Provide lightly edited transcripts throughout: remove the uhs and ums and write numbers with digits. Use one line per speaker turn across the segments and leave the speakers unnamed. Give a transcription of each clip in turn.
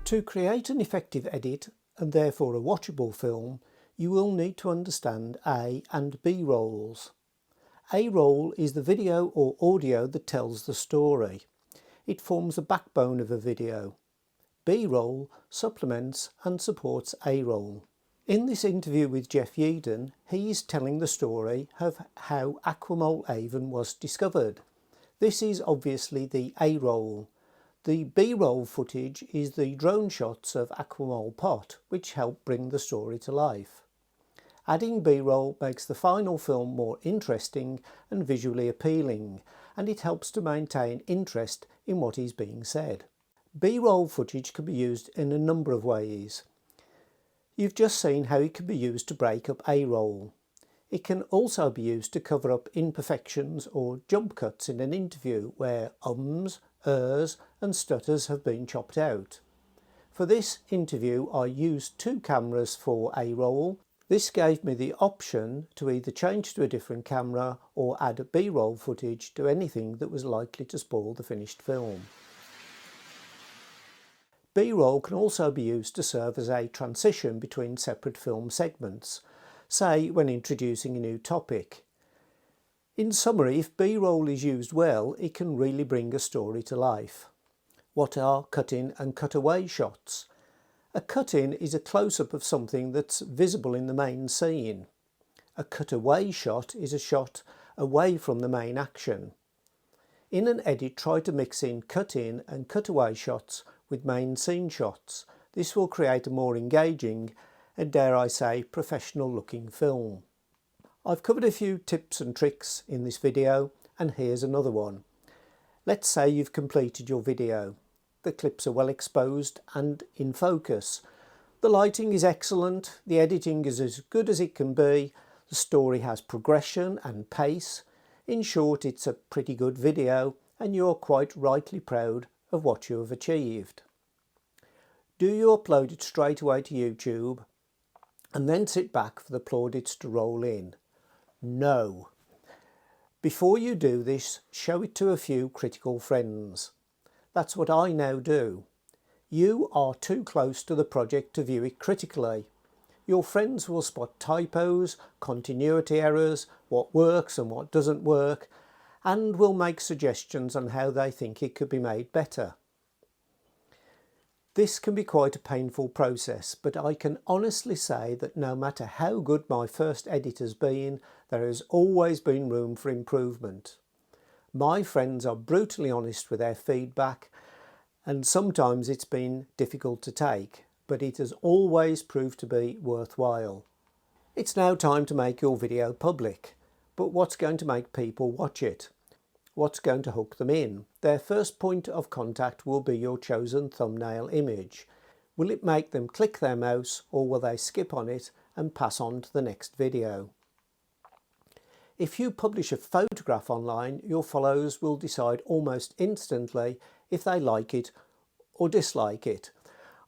To create an effective edit and therefore a watchable film, you will need to understand A and B rolls. A roll is the video or audio that tells the story. It forms the backbone of a video. B roll supplements and supports A roll. In this interview with Jeff Yeadon, he is telling the story of how Aquamole Avon was discovered. This is obviously the A roll. The B-roll footage is the drone shots of Aquamole Pot, which help bring the story to life. Adding B-roll makes the final film more interesting and visually appealing, and it helps to maintain interest in what is being said. B-roll footage can be used in a number of ways. You've just seen how it can be used to break up A-roll. It can also be used to cover up imperfections or jump cuts in an interview where ums, ers and stutters have been chopped out. For this interview I used two cameras for A-roll. This gave me the option to either change to a different camera or add B-roll footage to anything that was likely to spoil the finished film. B-roll can also be used to serve as a transition between separate film segments, say when introducing a new topic. In summary, if B-roll is used well, it can really bring a story to life. What are cut-in and cutaway shots? A cut-in is a close-up of something that's visible in the main scene. A cutaway shot is a shot away from the main action. In an edit, try to mix in cut-in and cutaway shots with main scene shots. This will create a more engaging and, dare I say, professional-looking film. I've covered a few tips and tricks in this video, and here's another one. Let's say you've completed your video. The clips are well exposed and in focus. The lighting is excellent, the editing is as good as it can be, the story has progression and pace. In short, it's a pretty good video, and you're quite rightly proud of what you have achieved. Do you upload it straight away to YouTube and then sit back for the plaudits to roll in? No. Before you do this, show it to a few critical friends. That's what I now do. You are too close to the project to view it critically. Your friends will spot typos, continuity errors, what works and what doesn't work, and will make suggestions on how they think it could be made better. This can be quite a painful process, but I can honestly say that no matter how good my first edit has been, there has always been room for improvement. My friends are brutally honest with their feedback, and sometimes it's been difficult to take, but it has always proved to be worthwhile. It's now time to make your video public, but what's going to make people watch it? What's going to hook them in? Their first point of contact will be your chosen thumbnail image. Will it make them click their mouse, or will they skip on it and pass on to the next video? If you publish a photograph online, your followers will decide almost instantly if they like it or dislike it.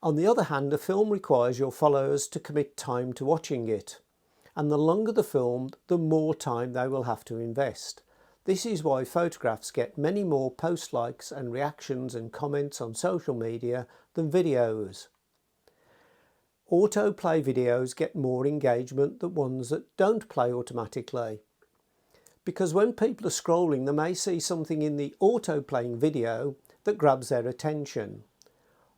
On the other hand, a film requires your followers to commit time to watching it, and the longer the film, the more time they will have to invest. This is why photographs get many more post likes and reactions and comments on social media than videos. Autoplay videos get more engagement than ones that don't play automatically. Because when people are scrolling, they may see something in the auto-playing video that grabs their attention.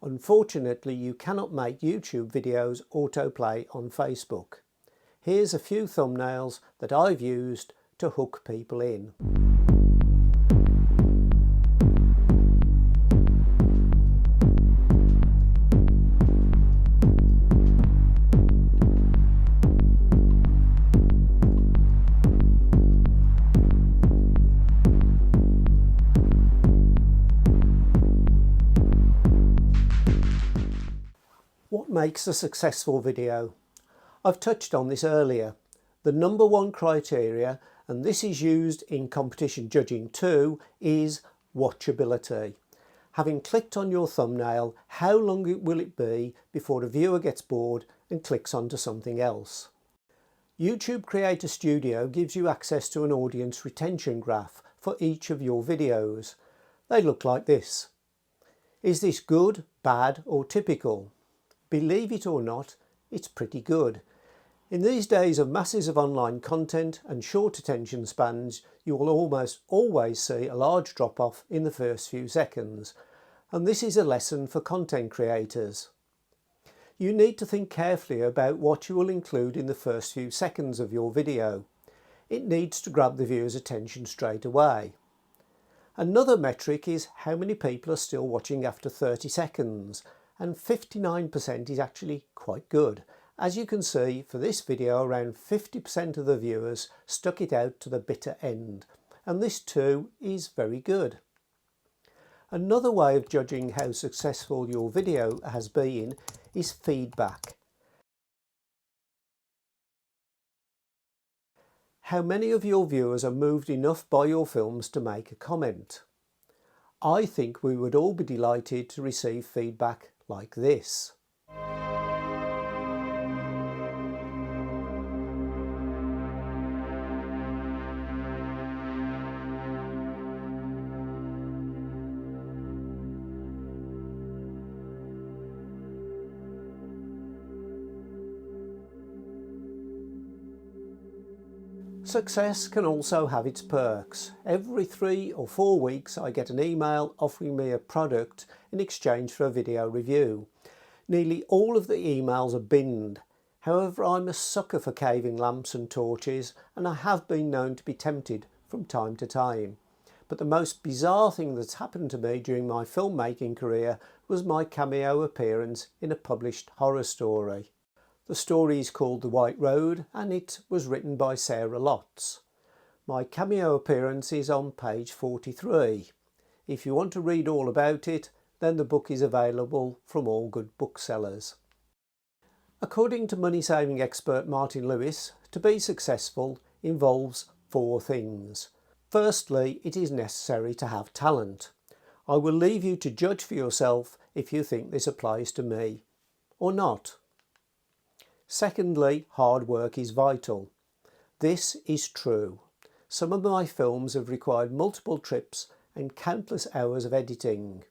Unfortunately, you cannot make YouTube videos autoplay on Facebook. Here's a few thumbnails that I've used to hook people in. What makes a successful video? I've touched on this earlier. The number one criteria, and this is used in competition judging too, is watchability. Having clicked on your thumbnail, how long will it be before a viewer gets bored and clicks onto something else? YouTube Creator Studio gives you access to an audience retention graph for each of your videos. They look like this. Is this good, bad or typical? Believe it or not, it's pretty good. In these days of masses of online content and short attention spans, you will almost always see a large drop-off in the first few seconds, and this is a lesson for content creators. You need to think carefully about what you will include in the first few seconds of your video. It needs to grab the viewer's attention straight away. Another metric is how many people are still watching after 30 seconds, and 59% is actually quite good. As you can see, for this video, around 50% of the viewers stuck it out to the bitter end, and this too is very good. Another way of judging how successful your video has been is feedback. How many of your viewers are moved enough by your films to make a comment? I think we would all be delighted to receive feedback like this. Success can also have its perks. Every 3 or 4 weeks I get an email offering me a product in exchange for a video review. Nearly all of the emails are binned. However, I'm a sucker for caving lamps and torches, and I have been known to be tempted from time to time. But the most bizarre thing that's happened to me during my filmmaking career was my cameo appearance in a published horror story. The story is called The White Road and it was written by Sarah Lotz. My cameo appearance is on page 43. If you want to read all about it, then the book is available from all good booksellers. According to money-saving expert Martin Lewis, to be successful involves 4 things. Firstly, it is necessary to have talent. I will leave you to judge for yourself if you think this applies to me or not. Secondly, hard work is vital. This is true. Some of my films have required multiple trips and countless hours of editing.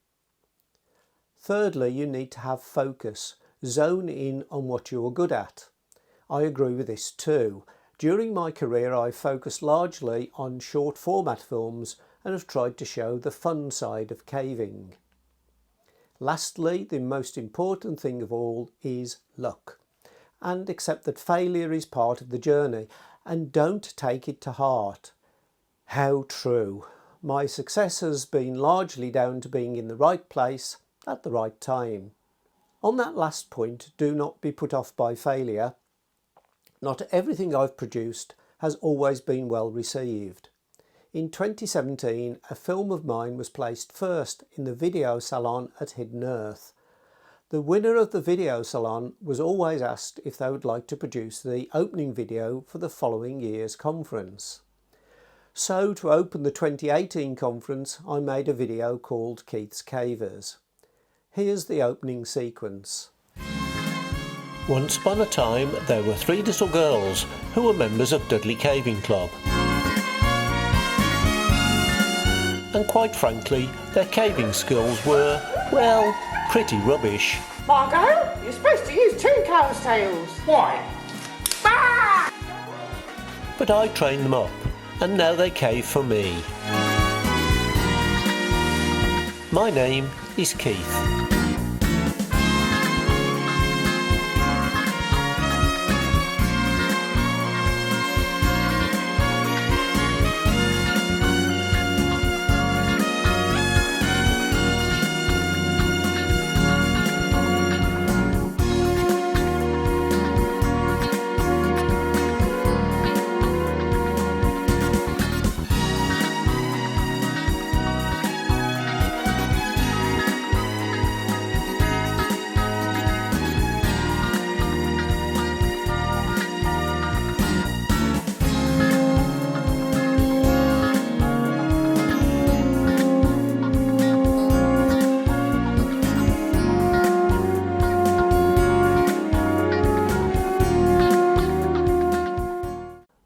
Thirdly, you need to have focus. Zone in on what you are good at. I agree with this too. During my career I focused largely on short format films and have tried to show the fun side of caving. Lastly, the most important thing of all is luck. And accept that failure is part of the journey and don't take it to heart. How true. My success has been largely down to being in the right place at the right time. On that last point, do not be put off by failure. Not everything I've produced has always been well received. In 2017, a film of mine was placed first in the video salon at Hidden Earth. The winner of the video salon was always asked if they would like to produce the opening video for the following year's conference. So to open the 2018 conference, I made a video called Keith's Cavers. Here's the opening sequence. Once upon a time, there were 3 little girls who were members of Dudley Caving Club. And quite frankly, their caving skills were, well, pretty rubbish.
Margot, you're supposed to use 2 cow's tails.
Why?
Ah!
But I trained them up, and now they cave for me. My name is Keith.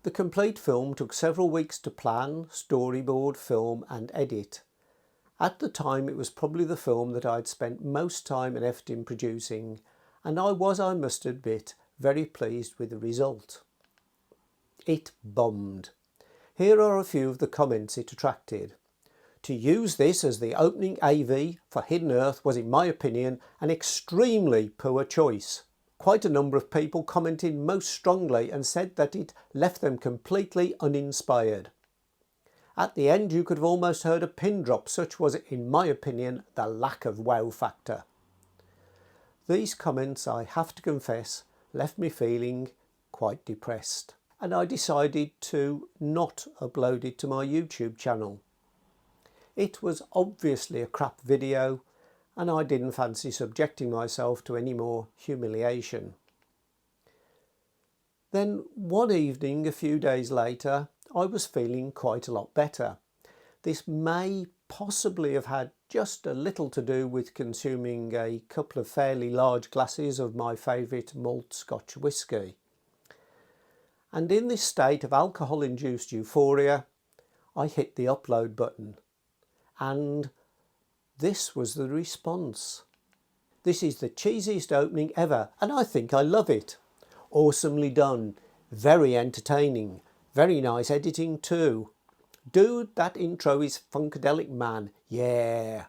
The complete film took several weeks to plan, storyboard, film and edit. At the time it was probably the film that I'd spent most time and effort in producing, and I must admit, very pleased with the result. It bombed. Here are a few of the comments it attracted. To use this as the opening AV for Hidden Earth was, in my opinion, an extremely poor choice. Quite a number of people commented most strongly and said that it left them completely uninspired. At the end you could have almost heard a pin drop, such was, in my opinion, the lack of wow factor. These comments, I have to confess, left me feeling quite depressed, and I decided to not upload it to my YouTube channel. It was obviously a crap video, and I didn't fancy subjecting myself to any more humiliation. Then one evening, a few days later, I was feeling quite a lot better. This may possibly have had just a little to do with consuming a couple of fairly large glasses of my favourite malt Scotch whisky. And in this state of alcohol-induced euphoria, I hit the upload button. And this was the response. This is the cheesiest opening ever, and I think I love it. Awesomely done, very entertaining, very nice editing too. Dude, that intro is funkadelic, man, yeah.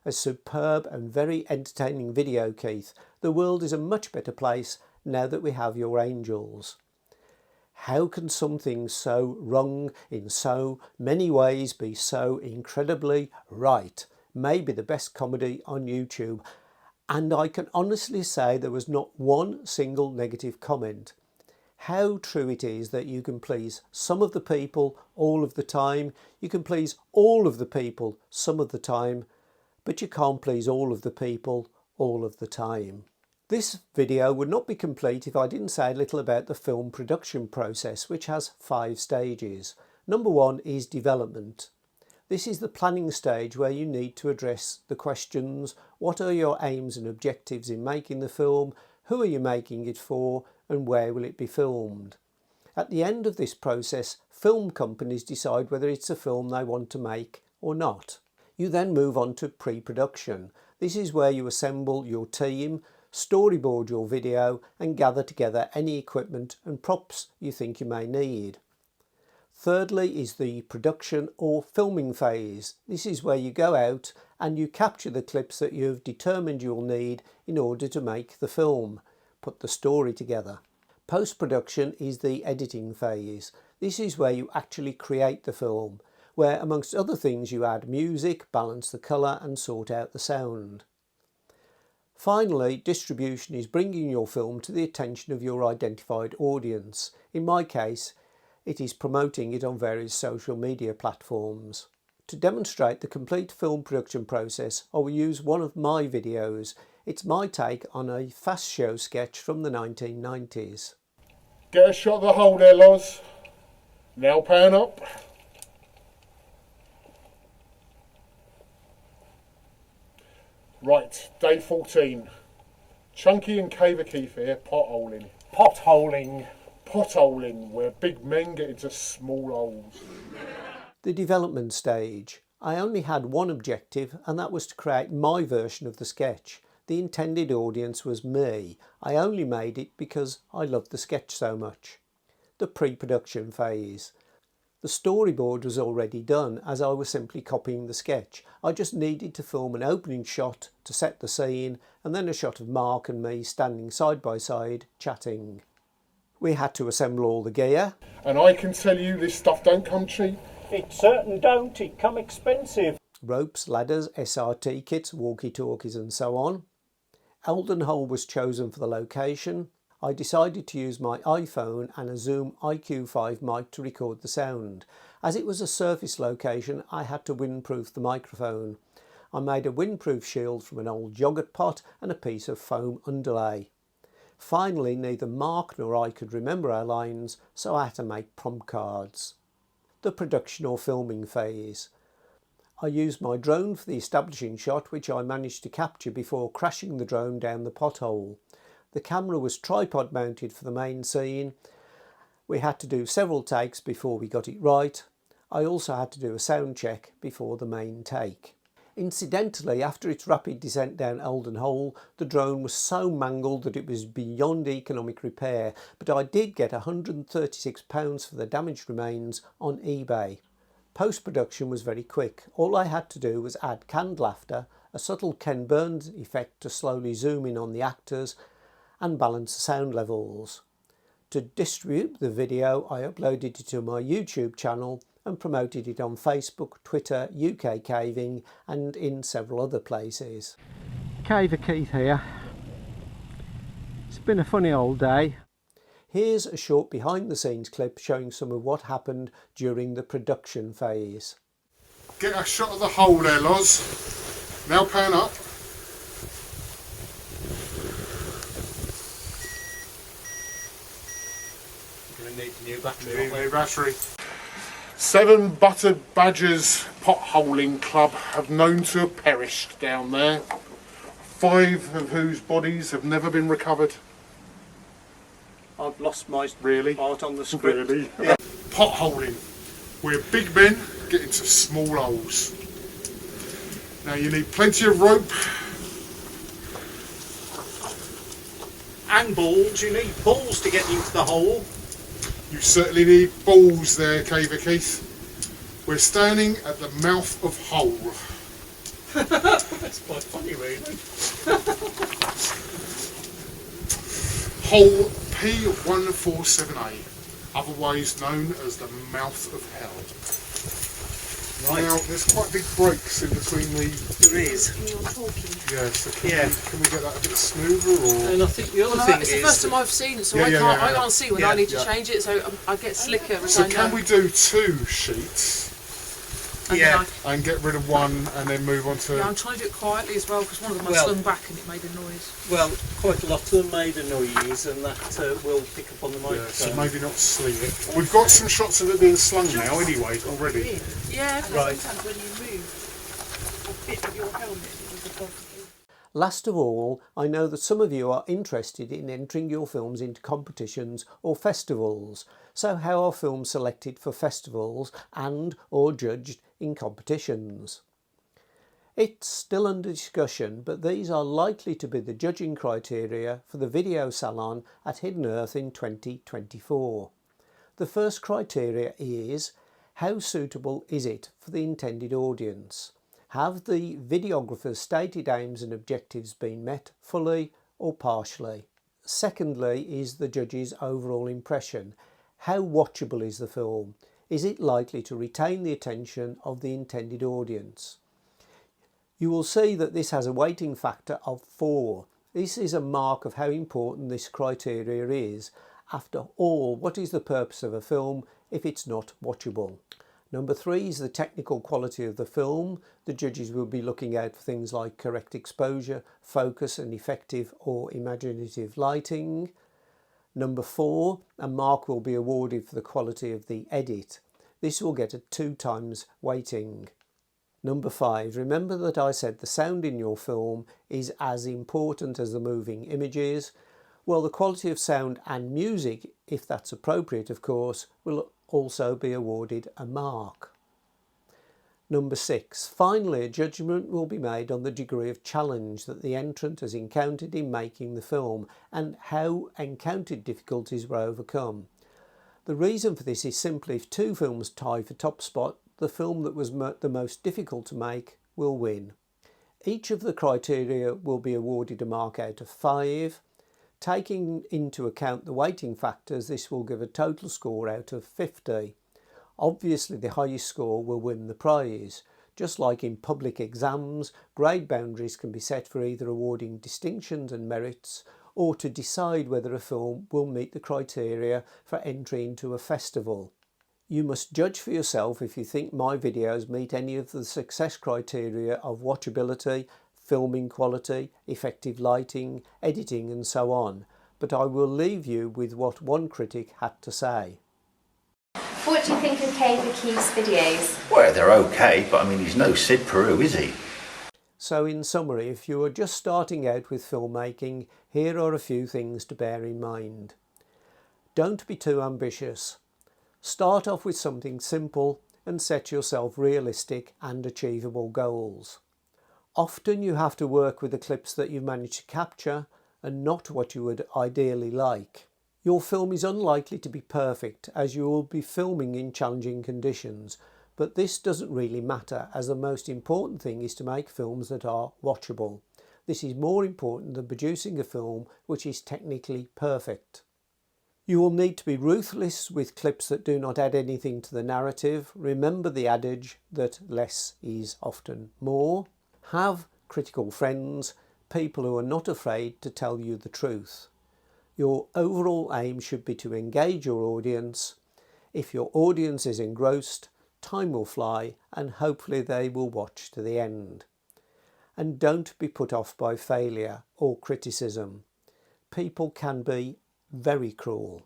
A superb and very entertaining video, Keith. The world is a much better place now that we have your angels. How can something so wrong in so many ways be so incredibly right? Maybe the best comedy on YouTube. And I can honestly say there was not one single negative comment. How true it is that you can please some of the people all of the time. You can please all of the people some of the time, but you can't please all of the people all of the time. This video would not be complete if I didn't say a little about the film production process, which has 5 stages. Number 1 is development. This is the planning stage where you need to address the questions: what are your aims and objectives in making the film, who are you making it for, and where will it be filmed? At the end of this process, film companies decide whether it's a film they want to make or not. You then move on to pre-production. This is where you assemble your team, storyboard your video, and gather together any equipment and props you think you may need. Thirdly is the production or filming phase. This is where you go out and you capture the clips that you've determined you'll need in order to make the film, put the story together. Post-production is the editing phase. This is where you actually create the film, where amongst other things you add music, balance the colour and sort out the sound. Finally, distribution is bringing your film to the attention of your identified audience. In my case, it is promoting it on various social media platforms. To demonstrate the complete film production process, I will use one of my videos. It's my take on a fast show sketch from the 1990s.
Get a shot of the hole there, Loz. Now pan up. Right, day 14. Chunky and Cave Keith here, potholing.
Potholing.
Potholing, where big men get into small holes.
The development stage. I only had one objective, and that was to create my version of the sketch. The intended audience was me. I only made it because I loved the sketch so much. The pre-production phase. The storyboard was already done, as I was simply copying the sketch. I just needed to film an opening shot to set the scene, and then a shot of Mark and me standing side by side, chatting. We had to assemble all the gear.
And I can tell you this stuff don't come cheap.
It certain don't, it come expensive.
Ropes, ladders, SRT kits, walkie-talkies and so on. Eldon Hole was chosen for the location. I decided to use my iPhone and a Zoom IQ5 mic to record the sound. As it was a surface location, I had to windproof the microphone. I made a windproof shield from an old yoghurt pot and a piece of foam underlay. Finally, neither Mark nor I could remember our lines, so I had to make prompt cards. The production or filming phase. I used my drone for the establishing shot, which I managed to capture before crashing the drone down the pothole. The camera was tripod mounted for the main scene. We had to do several takes before we got it right. I also had to do a sound check before the main take. Incidentally, after its rapid descent down Eldon Hole, the drone was so mangled that it was beyond economic repair, but I did get £136 for the damaged remains on eBay. Post-production was very quick. All I had to do was add canned laughter, a subtle Ken Burns effect to slowly zoom in on the actors, and balance the sound levels. To distribute the video, I uploaded it to my YouTube channel and promoted it on Facebook, Twitter, UK Caving and in several other places. Caver Keith here. It's been a funny old day. Here's a short behind the scenes clip showing some of what happened during the production phase.
Get a shot of the hole there, Loz. Now pan up.
We're going to need a new battery.
New battery. 7 buttered badgers potholing club have known to have perished down there, 5 of whose bodies have never been recovered.
I've lost my
Really?
part on the script.
Really? Yeah. Potholing. We're big men get into small holes. Now you need plenty of rope.
And balls, you need balls to get into the hole.
You certainly need balls there, Caver Keith. We're standing at the mouth of hole.
That's quite funny, really.
Hole P147A, otherwise known as the mouth of hell.
Right.
Now, there's quite big breaks in between the...
There is.
Yeah, so can we get that a bit smoother, or...?
And I think the other thing
It's
is...
the first time I've seen it, so
Yeah,
I
yeah,
can't.
yeah,
I can't see when
yeah,
I need to
yeah.
change it, so I get slicker as
So
I know.
can we do 2 sheets
And
Yeah.
then
and get rid of one and then move on to...
yeah, I'm trying to do it quietly as well because one of them I
Well-
slung back and it made a noise.
Well, quite a lot of them made a noise, and that will pick up on the
Yeah,
microphone.
so maybe not sleeve it. We've got some shots of it being slung now anyway, already.
Yeah,
Right.
sometimes when you move, a bit of your helmet is above the...
Last of all, I know that some of you are interested in entering your films into competitions or festivals. So how are films selected for festivals and or judged in competitions? It's still under discussion, but these are likely to be the judging criteria for the video salon at Hidden Earth in 2024. The first criteria is, how suitable is it for the intended audience? Have the videographer's stated aims and objectives been met fully or partially? Secondly is the judge's overall impression. How watchable is the film? Is it likely to retain the attention of the intended audience? You will see that this has a weighting factor of 4. This is a mark of how important this criteria is. After all, what is the purpose of a film if it's not watchable? Number 3 is the technical quality of the film. The judges will be looking out for things like correct exposure, focus and effective or imaginative lighting. Number 4, a mark will be awarded for the quality of the edit. This will get a 2 times weighting. Number 5, remember that I said the sound in your film is as important as the moving images. Well, the quality of sound and music, if that's appropriate of course, will also be awarded a mark. Number 6, finally a judgment will be made on the degree of challenge that the entrant has encountered in making the film and how encountered difficulties were overcome. The reason for this is simply if 2 films tie for top spot, the film that was the most difficult to make will win. Each of the criteria will be awarded a mark out of 5. Taking into account the weighting factors, this will give a total score out of 50. Obviously the highest score will win the prize. Just like in public exams, grade boundaries can be set for either awarding distinctions and merits or to decide whether a film will meet the criteria for entry into a festival. You must judge for yourself if you think my videos meet any of the success criteria of watchability, filming quality, effective lighting, editing and so on, but I will leave you with what one critic had to say.
What do you think of Caver Keith's videos?
Well, they're okay, but I mean, he's no Sid Peru, is he?
So in summary, if you are just starting out with filmmaking, here are a few things to bear in mind. Don't be too ambitious. Start off with something simple and set yourself realistic and achievable goals. Often you have to work with the clips that you've managed to capture and not what you would ideally like. Your film is unlikely to be perfect as you will be filming in challenging conditions, but this doesn't really matter as the most important thing is to make films that are watchable. This is more important than producing a film which is technically perfect. You will need to be ruthless with clips that do not add anything to the narrative. Remember the adage that less is often more. Have critical friends, people who are not afraid to tell you the truth. Your overall aim should be to engage your audience. If your audience is engrossed, time will fly and hopefully they will watch to the end. And don't be put off by failure or criticism. People can be very cruel.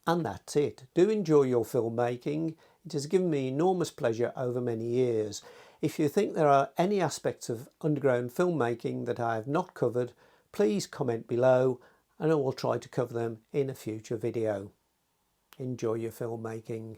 And that's it. Do enjoy your filmmaking. It has given me enormous pleasure over many years. If you think there are any aspects of underground filmmaking that I have not covered, please comment below and I will try to cover them in a future video. Enjoy your filmmaking.